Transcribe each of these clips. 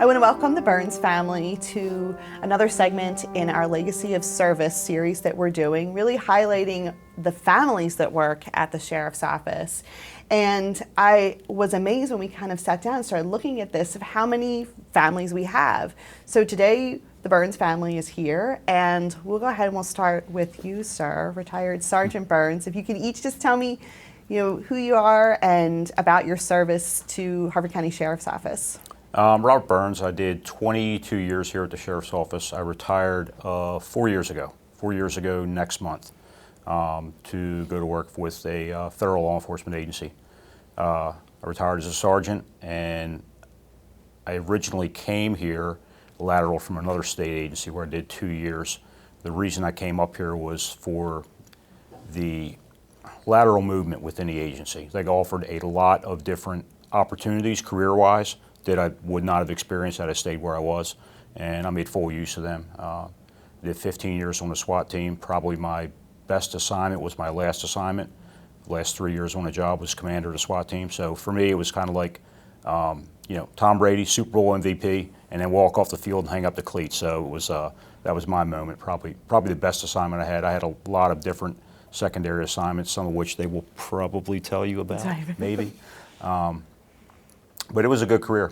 I want to welcome the Burns family to another segment in our Legacy of Service series that we're doing, really highlighting the families that work at the Sheriff's Office. And I was amazed when we kind of sat down and started looking at this of how many families we have. So today, the Burns family is here, and we'll go ahead and we'll start with you, sir, retired Sergeant Burns. If you could each just tell me, who you are and about your service to Harford County Sheriff's Office. Robert Burns. I did 22 years here at the Sheriff's Office. I retired 4 years ago. 4 years ago next month to go to work with a federal law enforcement agency. I retired as a sergeant, and I originally came here lateral from another state agency where I did 2 years. The reason I came up here was for the lateral movement within the agency. They offered a lot of different opportunities career-wise that I would not have experienced had I stayed where I was, and I made full use of them. Did 15 years on the SWAT team. Probably my best assignment was my last assignment. The last 3 years on the job was commander of the SWAT team. So for me, it was kind of like, Tom Brady, Super Bowl MVP, and then walk off the field and hang up the cleats. So it was that was my moment. Probably the best assignment I had. I had a lot of different secondary assignments, some of which they will probably tell you about, maybe. But it was a good career.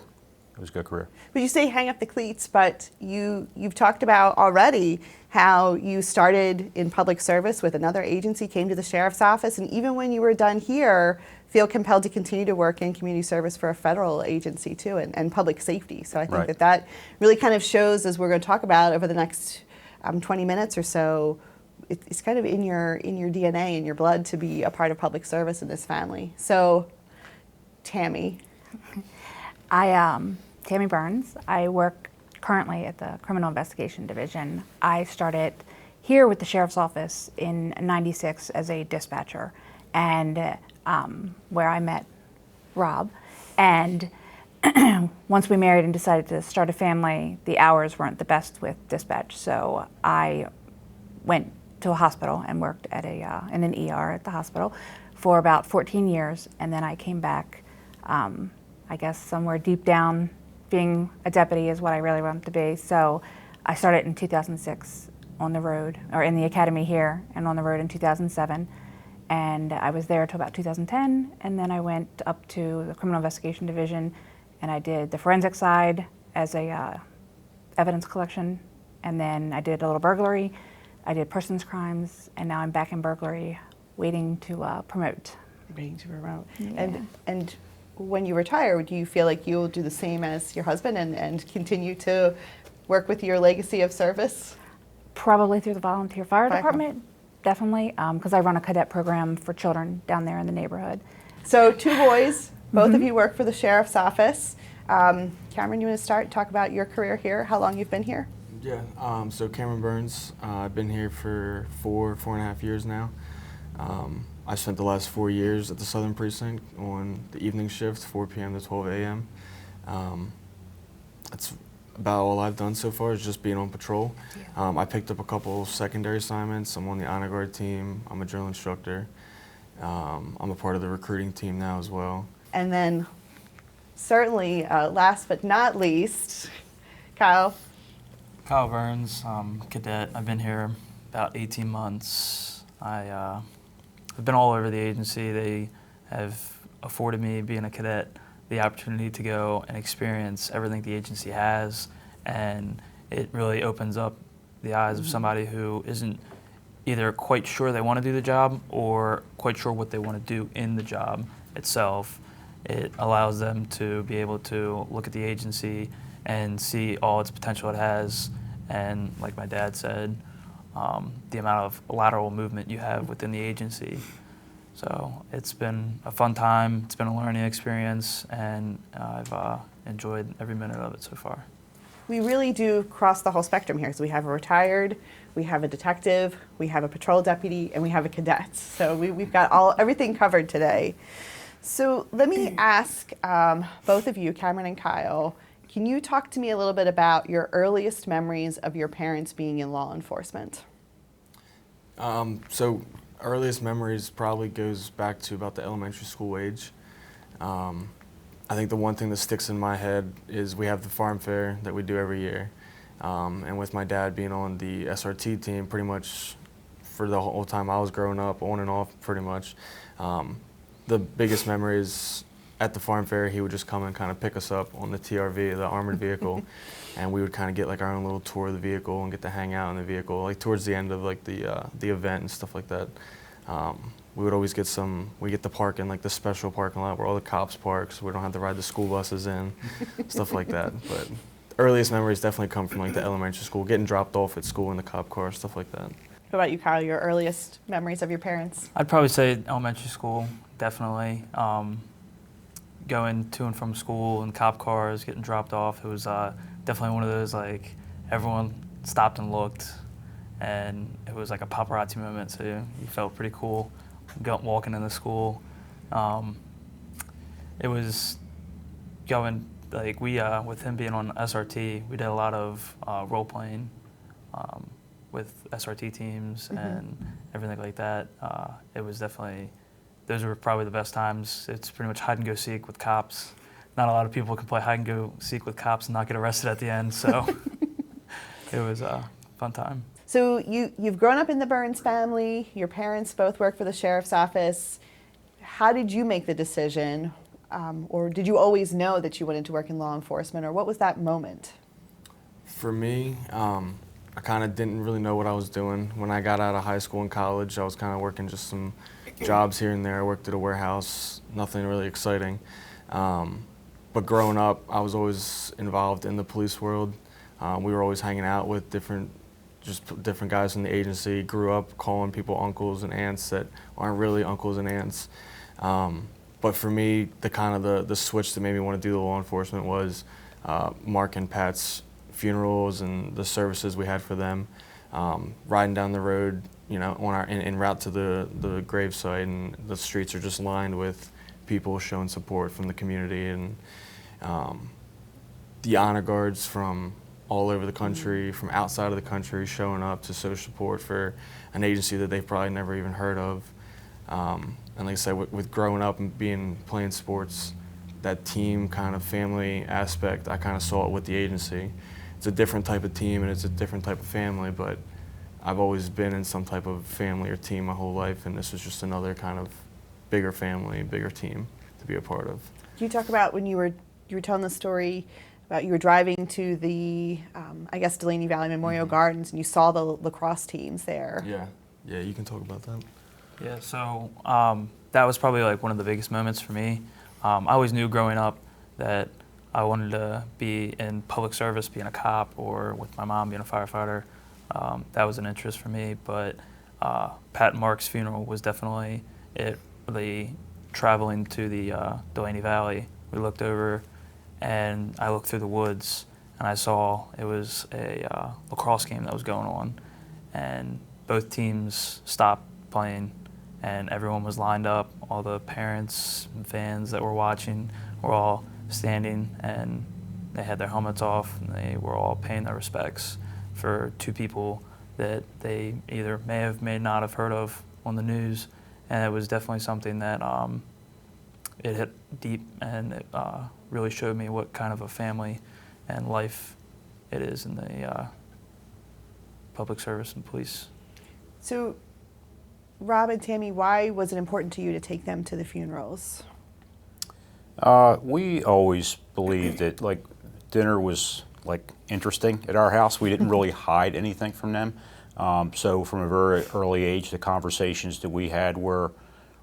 It was a good career. But you say hang up the cleats, but you've talked about already how you started in public service with another agency, came to the Sheriff's Office, and even when you were done here, feel compelled to continue to work in community service for a federal agency too, and public safety. So I think that really kind of shows, as we're going to talk about over the next 20 minutes or so, it's kind of in your DNA, in your blood, to be a part of public service in this family. So, Tammy. Tammy Burns. I work currently at the Criminal Investigation Division. I started here with the Sheriff's Office in '96 as a dispatcher, and where I met Rob. And once we married and decided to start a family, the hours weren't the best with dispatch, so I went to a hospital and worked at in an ER at the hospital for about 14 years, and then I came back. I guess somewhere deep down, being a deputy is what I really wanted to be. So I started in 2006 on the road, or in the academy here, and on the road in 2007. And I was there until about 2010, and then I went up to the Criminal Investigation Division, and I did the forensic side as a evidence collection, and then I did a little burglary, I did persons crimes, and now I'm back in burglary, waiting to promote. Waiting to promote. Yeah. And when you retire, do you feel like you'll do the same as your husband and continue to work with your legacy of service? Probably through the volunteer fire department, definitely, because I run a cadet program for children down there in the neighborhood. So 2 boys, both of you work for the Sheriff's Office. Cameron, you want to talk about your career here, how long you've been here? Yeah, so Cameron Burns, I've been here for 4.5 years now. I spent the last 4 years at the Southern Precinct on the evening shift, 4 p.m. to 12 a.m. That's about all I've done so far, is just being on patrol. Yeah. I picked up a couple secondary assignments. I'm on the honor guard team. I'm a drill instructor. I'm a part of the recruiting team now as well. And then, certainly, last but not least, Kyle. Kyle Burns, cadet. I've been here about 18 months. I've been all over the agency. They have afforded me, being a cadet, the opportunity to go and experience everything the agency has, and it really opens up the eyes of somebody who isn't either quite sure they want to do the job or quite sure what they want to do in the job itself. It allows them to be able to look at the agency and see all its potential it has, and like my dad said, the amount of lateral movement you have within the agency. So it's been a fun time, it's been a learning experience, and I've enjoyed every minute of it so far. We really do cross the whole spectrum here. So we have a retired, we have a detective, we have a patrol deputy, and we have a cadet. So we've got everything covered today. So let me ask both of you, Cameron and Kyle, can you talk to me a little bit about your earliest memories of your parents being in law enforcement? So earliest memories probably goes back to about the elementary school age. I think the one thing that sticks in my head is we have the farm fair that we do every year. And with my dad being on the SRT team pretty much for the whole time I was growing up, on and off pretty much, the biggest memory is at the farm fair, he would just come and kind of pick us up on the TRV, the armored vehicle, and we would kind of get like our own little tour of the vehicle and get to hang out in the vehicle, like towards the end of like the event and stuff like that. We would always get we get the park in like the special parking lot where all the cops park, so we don't have to ride the school buses in, stuff like that. But the earliest memories definitely come from like the elementary school, getting dropped off at school in the cop car, stuff like that. What about you, Kyle? Your earliest memories of your parents? I'd probably say elementary school, definitely. Going to and from school in cop cars, getting dropped off. It was definitely one of those, like, everyone stopped and looked, and it was like a paparazzi moment, so you felt pretty cool walking into school. It was going, like, with him being on SRT, we did a lot of role playing with SRT teams and everything like that. It was definitely, those were probably the best times. It's pretty much hide and go seek with cops. Not a lot of people can play hide and go seek with cops and not get arrested at the end, so it was a fun time. So you've grown up in the Burns family. Your parents both work for the sheriff's office. How did you make the decision, or did you always know that you wanted to work in law enforcement, or what was that moment? For me, I kind of didn't really know what I was doing. When I got out of high school and college, I was kind of working just some jobs here and there. I worked at a warehouse, nothing really exciting. But growing up, I was always involved in the police world. We were always hanging out with different guys in the agency. Grew up calling people uncles and aunts that aren't really uncles and aunts. But for me, the switch that made me want to do the law enforcement was Mark and Pat's funerals and the services we had for them. Riding down the road, you know, en route to the gravesite, and the streets are just lined with people showing support from the community, and the honor guards from all over the country, from outside of the country, showing up to show support for an agency that they've probably never even heard of. And like I said, with growing up and playing sports, that team kind of family aspect, I kind of saw it with the agency. It's a different type of team and it's a different type of family, but I've always been in some type of family or team my whole life, and this was just another kind of bigger family, bigger team to be a part of. Can you talk about when you were telling the story about you were driving to the, I guess, Delaney Valley Memorial Gardens, and you saw the lacrosse teams there? Yeah, you can talk about that. Yeah, so that was probably like one of the biggest moments for me. I always knew growing up that I wanted to be in public service, being a cop, or with my mom being a firefighter. That was an interest for me, but Pat and Mark's funeral was definitely it. The traveling to the Delaney Valley, we looked over, and I looked through the woods, and I saw it was a lacrosse game that was going on, and both teams stopped playing, and everyone was lined up. All the parents and fans that were watching were all standing, and they had their helmets off, and they were all paying their respects for two people that they either may not have heard of on the news. And it was definitely something that it hit deep, and it really showed me what kind of a family and life it is in the public service and police. So, Rob and Tammy, why was it important to you to take them to the funerals? We always believed that, like, dinner was, like, interesting at our house. We didn't really hide anything from them. So from a very early age, the conversations that we had were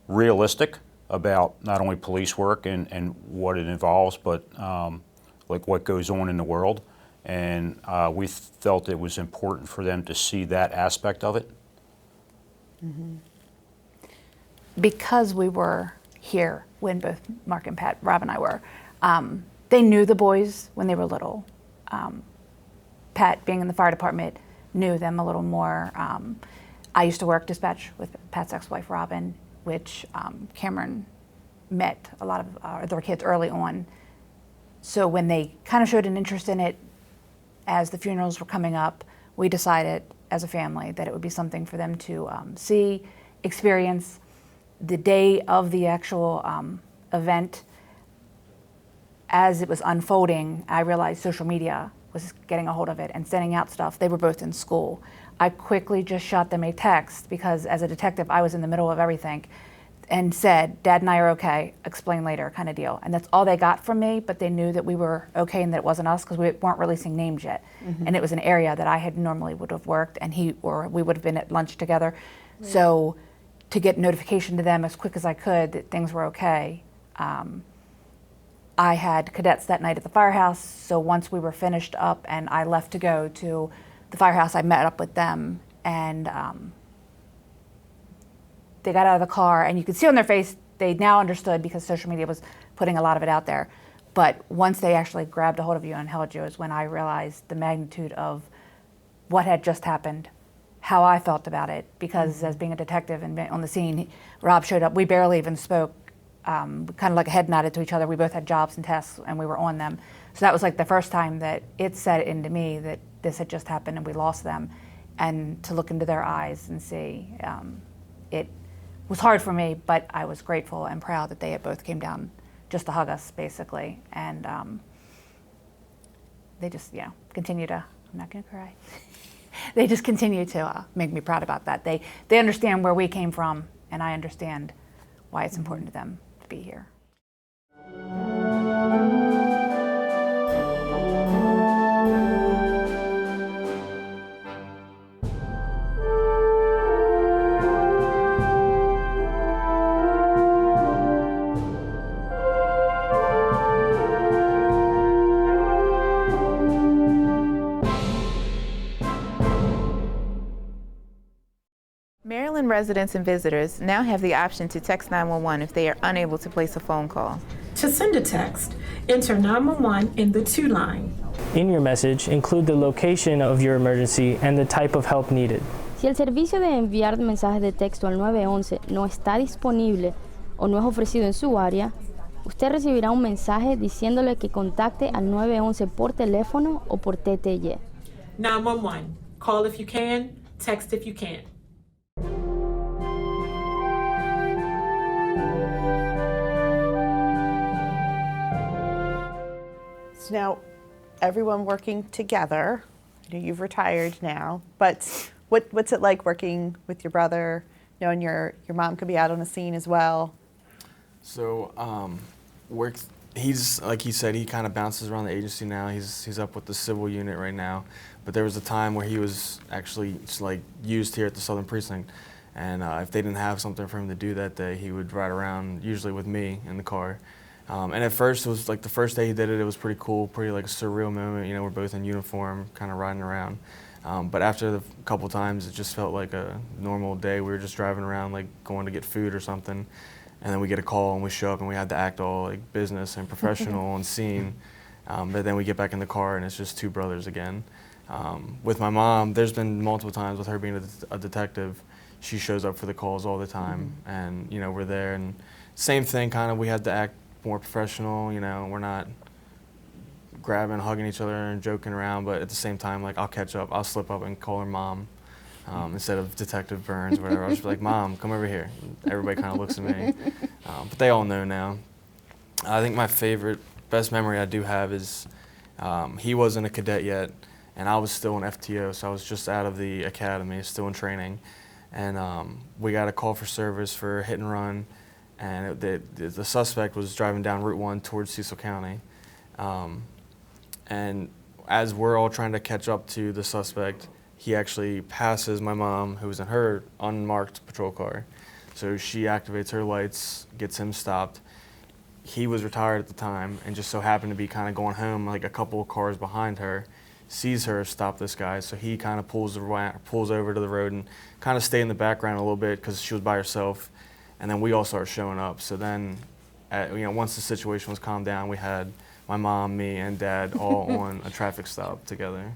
realistic about not only police work and what it involves, but like what goes on in the world. And we felt it was important for them to see that aspect of it. Mm-hmm. Because we were here when both Mark and Pat, Rob and I were, they knew the boys when they were little. Pat, being in the fire department, knew them a little more. I used to work dispatch with Pat's ex-wife, Robin, which Cameron met a lot of their kids early on. So when they kind of showed an interest in it as the funerals were coming up, we decided as a family that it would be something for them to see, experience. The day of the actual event, as it was unfolding, I realized social media was getting a hold of it and sending out stuff. They were both in school. I quickly just shot them a text because as a detective, I was in the middle of everything and said, Dad and I are okay, explain later kind of deal. And that's all they got from me, but they knew that we were okay and that it wasn't us because we weren't releasing names yet. And it was an area that I had normally would have worked and we would have been at lunch together. Right. So to get notification to them as quick as I could that things were okay. I had cadets that night at the firehouse, so once we were finished up and I left to go to the firehouse, I met up with them and they got out of the car and you could see on their face they now understood because social media was putting a lot of it out there. But once they actually grabbed a hold of you and held you is when I realized the magnitude of what had just happened, how I felt about it, because as being a detective and on the scene, Rob showed up, we barely even spoke. Kind of like a head nodded to each other. We both had jobs and tests and we were on them. So that was like the first time that it set into me that this had just happened and we lost them. And to look into their eyes and see, it was hard for me, but I was grateful and proud that they had both came down just to hug us basically. And they just, continue to, I'm not gonna cry. They just continue to make me proud about that. They understand where we came from and I understand why it's important to them to be here. Maryland residents and visitors now have the option to text 911 if they are unable to place a phone call. To send a text, enter 911 in the to line. In your message, include the location of your emergency and the type of help needed. Si el servicio de enviar mensajes de texto al 911 no está disponible o no es ofrecido en su área, usted recibirá un mensaje diciéndole que contacte al 911 por teléfono o por TTY. 911. Call if you can, text if you can't. So now, everyone working together. I know you've retired now, but what's it like working with your brother, knowing your mom could be out on a scene as well? So he's, like he said, he kind of bounces around the agency now. He's up with the civil unit right now, but there was a time where he was actually used here at the Southern Precinct, and if they didn't have something for him to do that day, he would ride around usually with me in the car. And at first, it was like the first day he did it, it was pretty cool, pretty like a surreal moment. You know, we're both in uniform, kind of riding around. But after a couple times, it just felt like a normal day. We were just driving around, like going to get food or something. And then we get a call and we show up and we had to act all like business and professional on scene. But then we get back in the car and it's just two brothers again. With my mom, there's been multiple times with her being a detective, she shows up for the calls all the time. And, you know, we're there and same thing, kind of, we had to act more professional, you know, we're not grabbing, hugging each other and joking around, but at the same time, like, I'll catch up, I'll slip up and call her mom instead of Detective Burns or whatever. I'll just be like, Mom, come over here. Everybody kind of looks at me, but they all know now. I think my best memory I do have is he wasn't a cadet yet, and I was still an FTO, so I was just out of the academy, still in training, and we got a call for service for a hit and run. And the suspect was driving down Route 1 towards Cecil County. And as we're all trying to catch up to the suspect, he actually passes my mom, who was in her unmarked patrol car. So she activates her lights, gets him stopped. He was retired at the time and just so happened to be kind of going home like a couple of cars behind her, sees her stop this guy, so he kind of pulls over to the road and kind of stay in the background a little bit because she was by herself. And then we all started showing up. So then, once the situation was calmed down, we had my mom, me, and Dad all on a traffic stop together.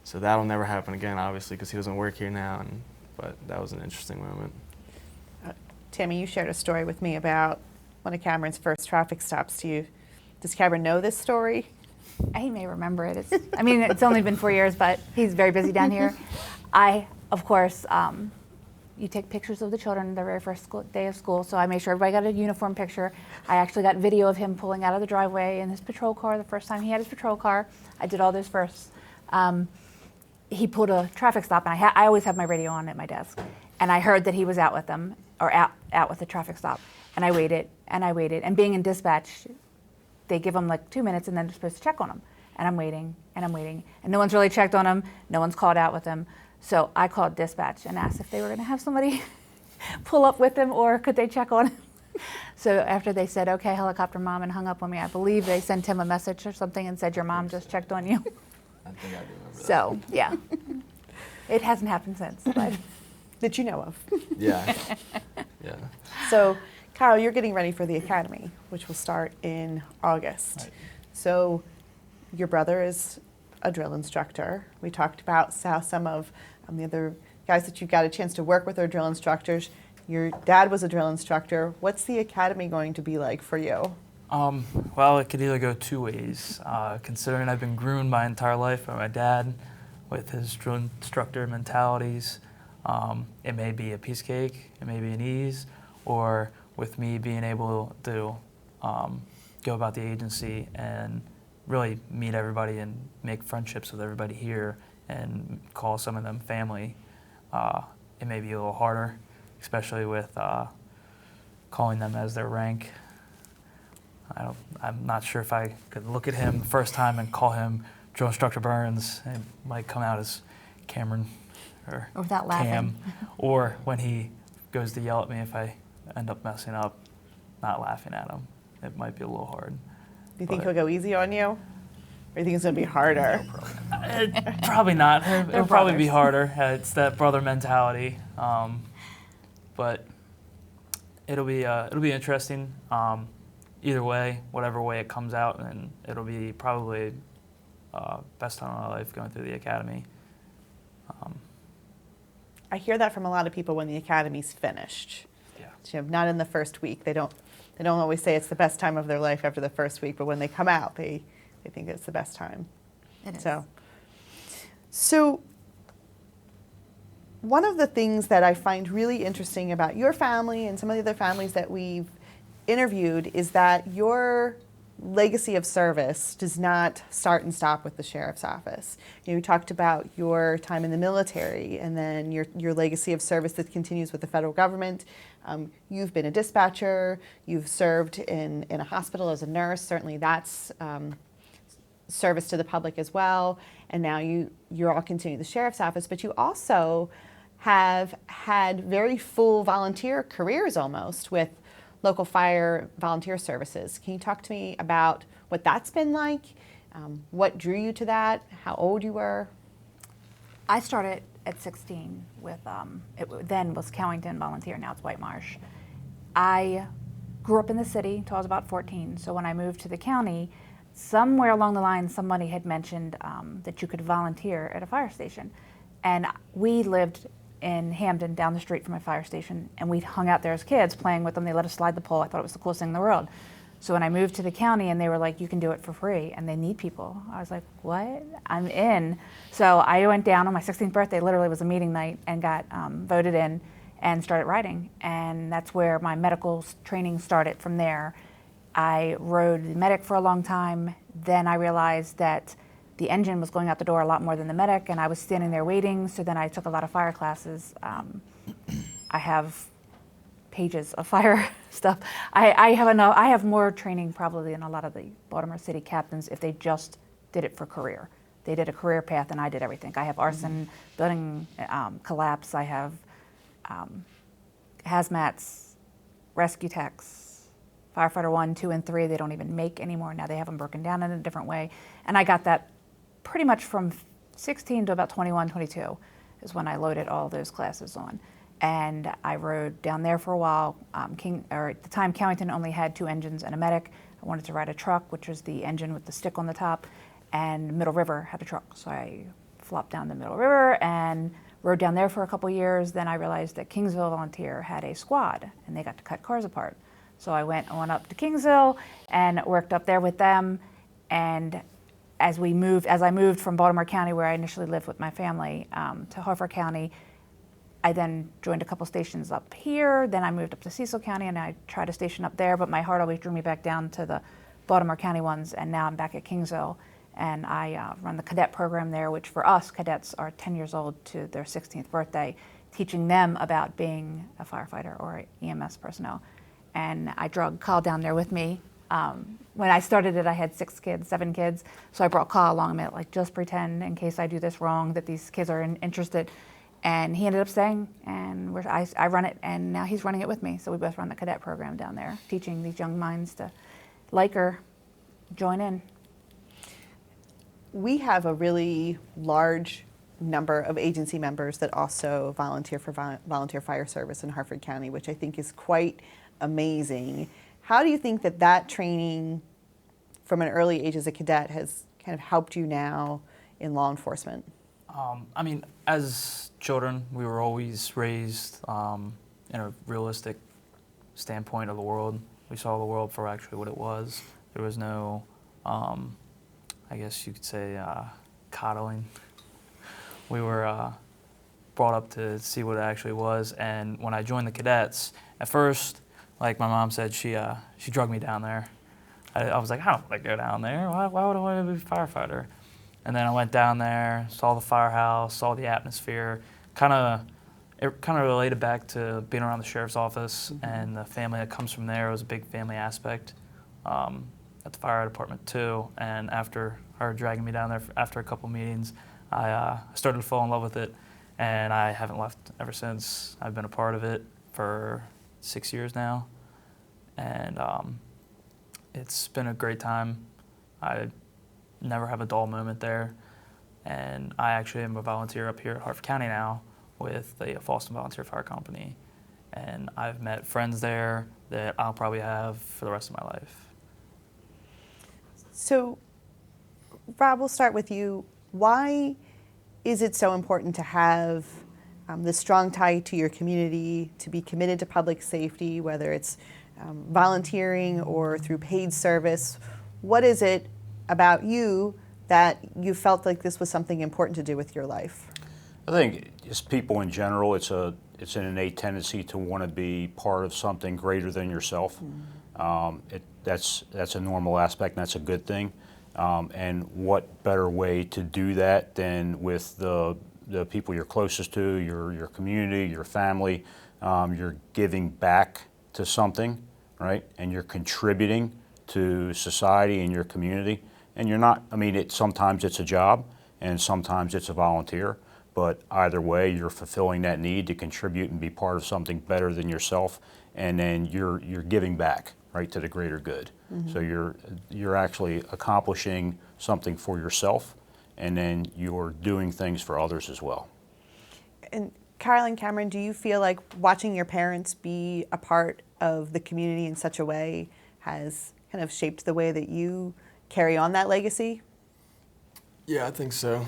So that'll never happen again, obviously, because he doesn't work here now. But that was an interesting moment. Tammy, you shared a story with me about one of Cameron's first traffic stops. Does Cameron know this story? He may remember it. It's only been 4 years, but he's very busy down here. I, of course, you take pictures of the children their very first day of school. So I made sure everybody got a uniform picture. I actually got video of him pulling out of the driveway in his patrol car the first time he had his patrol car. I did all those first. He pulled a traffic stop, and I always have my radio on at my desk. And I heard that he was out with them, or out with the traffic stop. And I waited, and I waited. And being in dispatch, they give them like 2 minutes, and then they're supposed to check on him. And I'm waiting, and I'm waiting. And no one's really checked on him. No one's called out with him. So I called dispatch and asked if they were going to have somebody pull up with him, or could they check on him. So after they said, okay, helicopter mom, and hung up on me, I believe they sent him a message or something and said, your mom just checked on you. I think I do remember So, yeah. It hasn't happened since. But that you know of. that. Yeah. Yeah. So, Kyle, you're getting ready for the academy, which will start in August. Right. So, your brother is a drill instructor. We talked about how some of the other guys that you got a chance to work with are drill instructors. Your dad was a drill instructor. What's the academy going to be like for you? Well, it could either go two ways. Considering I've been groomed my entire life by my dad with his drill instructor mentalities, it may be a piece of cake, it may be an ease, or with me being able to go about the agency and really meet everybody and make friendships with everybody here and call some of them family, it may be a little harder, especially with calling them as their rank. I'm not sure if I could look at him the first time and call him Drill Instructor Burns. It might come out as Cameron or without laughing. Cam. Or when he goes to yell at me if I end up messing up, not laughing at him. It might be a little hard. Do you think But- he'll go easy on you? Or do you think it's going to be harder? Probably not. It'll probably be brothers. harder. It's that brother mentality. But it'll be interesting. Either way, whatever way it comes out, and it'll be probably best time of my life going through the academy. I hear that from a lot of people when the academy's finished. Yeah. You know, not in the first week. They don't always say it's the best time of their life after the first week, but when they come out, they think it's the best time. It is. So one of the things that I find really interesting about your family and some of the other families that we've interviewed is that your legacy of service does not start and stop with the sheriff's office. You talked about your time in the military and then your legacy of service that continues with the federal government. You've been a dispatcher, you've served in a hospital as a nurse, certainly that's service to the public as well, and now you're all continuing the sheriff's office, but you also have had very full volunteer careers almost with local fire volunteer services. Can you talk to me about what that's been like? What drew you to that? How old you were? I started at 16 with, it then was Cowington Volunteer, now it's White Marsh. I grew up in the city until I was about 14, so when I moved to the county, somewhere along the line somebody had mentioned that you could volunteer at a fire station. And we lived in Hamden, down the street from a fire station, and we hung out there as kids playing with them. They let us slide the pole. I thought it was the coolest thing in the world. So when I moved to the county and they were like, you can do it for free, and they need people, I was like, what? I'm in. So I went down on my 16th birthday, literally was a meeting night, and got voted in and started riding. And that's where my medical training started from there. I rode the medic for a long time. Then I realized that the engine was going out the door a lot more than the medic, and I was standing there waiting, so then I took a lot of fire classes. I have pages of fire stuff. I have more training probably than a lot of the Baltimore City captains if they just did it for career. They did a career path, and I did everything. I have arson, building collapse, I have hazmats, rescue techs, firefighter 1, 2, and 3, they don't even make anymore. Now they have them broken down in a different way. And I got that pretty much from 16 to about 21, 22 is when I loaded all those classes on. And I rode down there for a while. At the time, Cowington only had 2 engines and a medic. I wanted to ride a truck, which was the engine with the stick on the top, and Middle River had a truck. So I flopped down the Middle River and rode down there for a couple years. Then I realized that Kingsville Volunteer had a squad, and they got to cut cars apart. So I went on up to Kingsville and worked up there with them. And as I moved from Baltimore County, where I initially lived with my family, to Harford County, I then joined a couple stations up here. Then I moved up to Cecil County, and I tried a station up there, but my heart always drew me back down to the Baltimore County ones, and now I'm back at Kingsville, and I run the cadet program there, which for us, cadets are 10 years old to their 16th birthday, teaching them about being a firefighter or EMS personnel. And I drug Kyle down there with me. When I started it, I had 7 kids, so I brought Kyle along. I meant, like, just pretend in case I do this wrong that these kids are interested. And he ended up staying, and I run it, and now he's running it with me. So we both run the cadet program down there, teaching these young minds to like or join in. We have a really large number of agency members that also volunteer for volunteer fire service in Harford County, which I think is quite amazing. How do you think that that training from an early age as a cadet has kind of helped you now in law enforcement? I mean, as children, we were always raised in a realistic standpoint of the world. We saw the world for actually what it was. There was no, I guess you could say, coddling. We were brought up to see what it actually was. And when I joined the cadets, at first, like my mom said, she drugged me down there. I was like, I don't want to go down there. Why would I want to be a firefighter? And then I went down there, saw the firehouse, saw the atmosphere. It kind of related back to being around the sheriff's office and the family that comes from there. It was a big family aspect at the fire department too. And after her dragging me down there after a couple meetings, I started to fall in love with it, and I haven't left ever since. I've been a part of it for 6 years now, and it's been a great time. I never have a dull moment there, and I actually am a volunteer up here at Harford County now with the Fallston Volunteer Fire Company, and I've met friends there that I'll probably have for the rest of my life. So, Rob, we'll start with you. Why is it so important to have this strong tie to your community, to be committed to public safety, whether it's volunteering or through paid service? What is it about you that you felt like this was something important to do with your life? I think just people in general, it's an innate tendency to want to be part of something greater than yourself. That's a normal aspect, and that's a good thing. And what better way to do that than with the people you're closest to, your community, your family. You're giving back to something, right? And you're contributing to society and your community. And you're not, I mean, sometimes it's a job and sometimes it's a volunteer, but either way, you're fulfilling that need to contribute and be part of something better than yourself, and then you're giving back, right, to the greater good. So you're actually accomplishing something for yourself, and then you're doing things for others as well. And Carolyn, Cameron, do you feel like watching your parents be a part of the community in such a way has kind of shaped the way that you carry on that legacy? Yeah, I think so.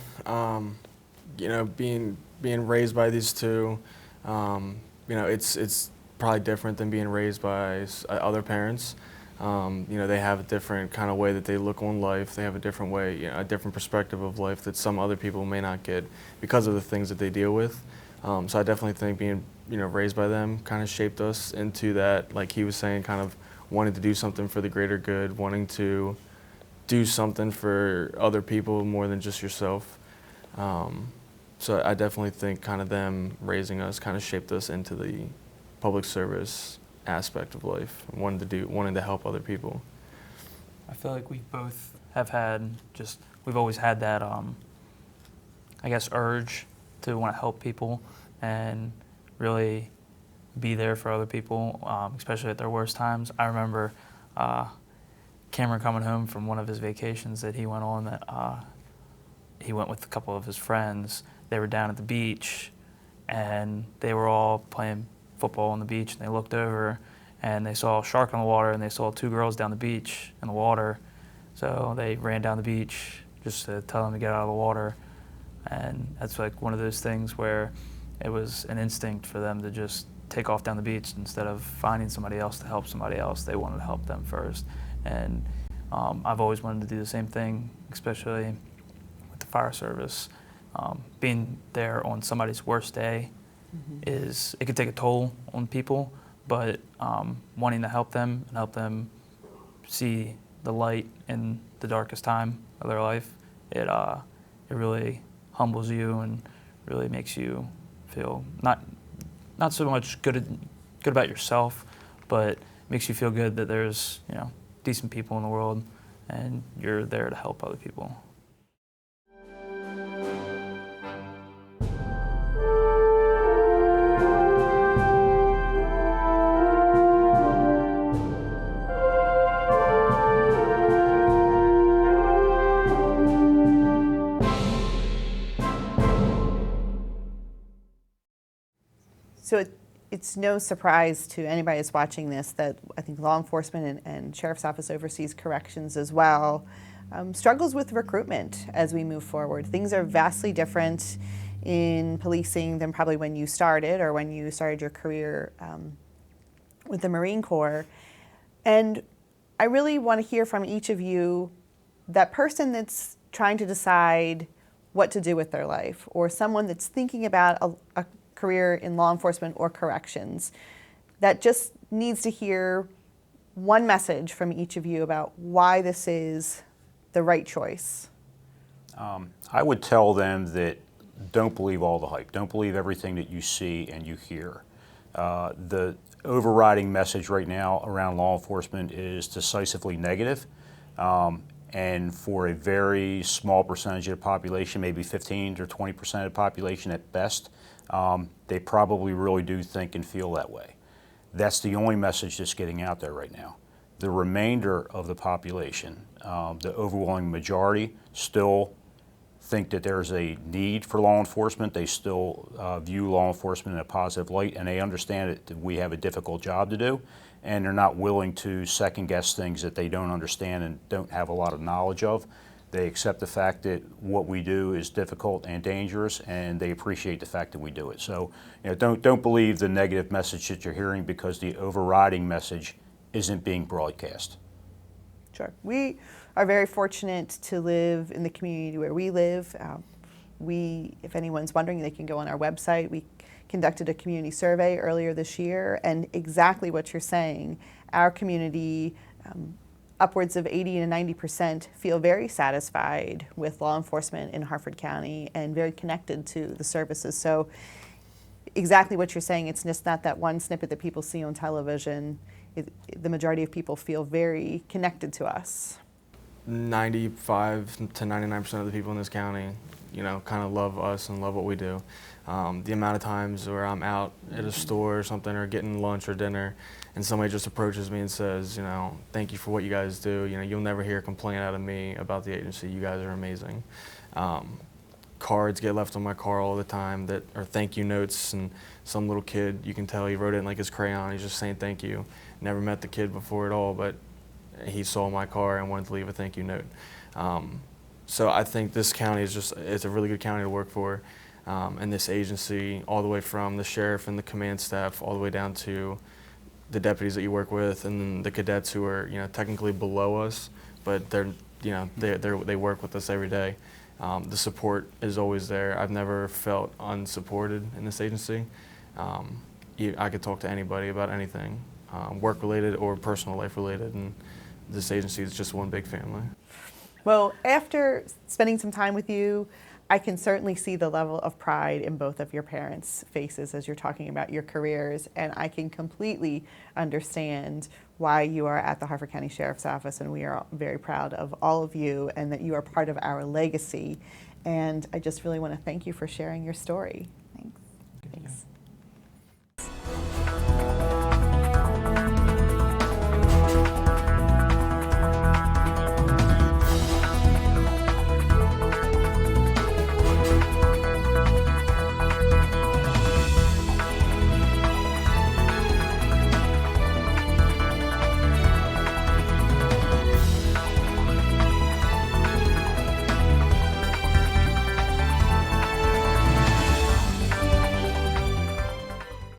You know, being raised by these two, you know, it's probably different than being raised by other parents. You know, they have a different kind of way that they look on life. They have a different way, you know, a different perspective of life that some other people may not get because of the things that they deal with. So I definitely think being, you know, raised by them kind of shaped us into that, like he was saying, kind of wanting to do something for the greater good, wanting to do something for other people more than just yourself. So I definitely think kind of them raising us kind of shaped us into the public service aspect of life, wanting to help other people. I feel like we both have had we've always had that, I guess, urge to want to help people and really be there for other people, especially at their worst times. I remember Cameron coming home from one of his vacations that he went on that he went with a couple of his friends. They were down at the beach and they were all playing football on the beach, and they looked over and they saw a shark in the water, and they saw two girls down the beach in the water. So they ran down the beach just to tell them to get out of the water. And that's like one of those things where it was an instinct for them to just take off down the beach instead of finding somebody else to help somebody else. They wanted to help them first. And I've always wanted to do the same thing, especially with the fire service. Being there on somebody's worst day is, it can take a toll on people, but wanting to help them and help them see the light in the darkest time of their life, it really humbles you and really makes you feel not so much good about yourself, but makes you feel good that there's, you know, decent people in the world and you're there to help other people. So it's no surprise to anybody that's watching this that I think law enforcement and Sheriff's Office oversees corrections as well, struggles with recruitment as we move forward. Things are vastly different in policing than probably when you started or when you started your career with the Marine Corps. And I really want to hear from each of you, that person that's trying to decide what to do with their life, or someone that's thinking about a career in law enforcement or corrections, that just needs to hear one message from each of you about why this is the right choice. I would tell them that don't believe all the hype. Don't believe everything that you see and you hear. The overriding message right now around law enforcement is decisively negative. And for a very small percentage of the population, maybe 15 to 20% of the population at best, they probably really do think and feel that way. That's the only message that's getting out there right now. The remainder of the population, the overwhelming majority, still think that there's a need for law enforcement. They still view law enforcement in a positive light, and they understand that we have a difficult job to do, and they're not willing to second guess things that they don't understand and don't have a lot of knowledge of. They accept the fact that what we do is difficult and dangerous, and they appreciate the fact that we do it. So, you know, don't believe the negative message that you're hearing, because the overriding message isn't being broadcast. Sure. We are very fortunate to live in the community where we live. If anyone's wondering, they can go on our website. We conducted a community survey earlier this year, and exactly what you're saying, our community, upwards of 80 to 90% feel very satisfied with law enforcement in Harford County and very connected to the services. So exactly what you're saying, it's just not that one snippet that people see on television. The majority of people feel very connected to us. 95 to 99% of the people in this county, you know, kind of love us and love what we do. The amount of times where I'm out at a store or something, or getting lunch or dinner, and somebody just approaches me and says, you know, thank you for what you guys do. You know, you'll never hear a complaint out of me about the agency. You guys are amazing. Cards get left on my car all the time that are thank you notes, and some little kid, you can tell he wrote it in like his crayon. He's just saying thank you. Never met the kid before at all, but he saw my car and wanted to leave a thank you note. So I think this county is it's a really good county to work for. And this agency, all the way from the sheriff and the command staff, all the way down to the deputies that you work with, and then the cadets who are, you know, technically below us, but they're, you know, they work with us every day. The support is always there. I've never felt unsupported in this agency. I could talk to anybody about anything, work related or personal life related, and this agency is just one big family. Well, after spending some time with you, I can certainly see the level of pride in both of your parents' faces as you're talking about your careers, and I can completely understand why you are at the Harford County Sheriff's Office, and we are very proud of all of you and that you are part of our legacy. And I just really want to thank you for sharing your story. Thanks. Thanks.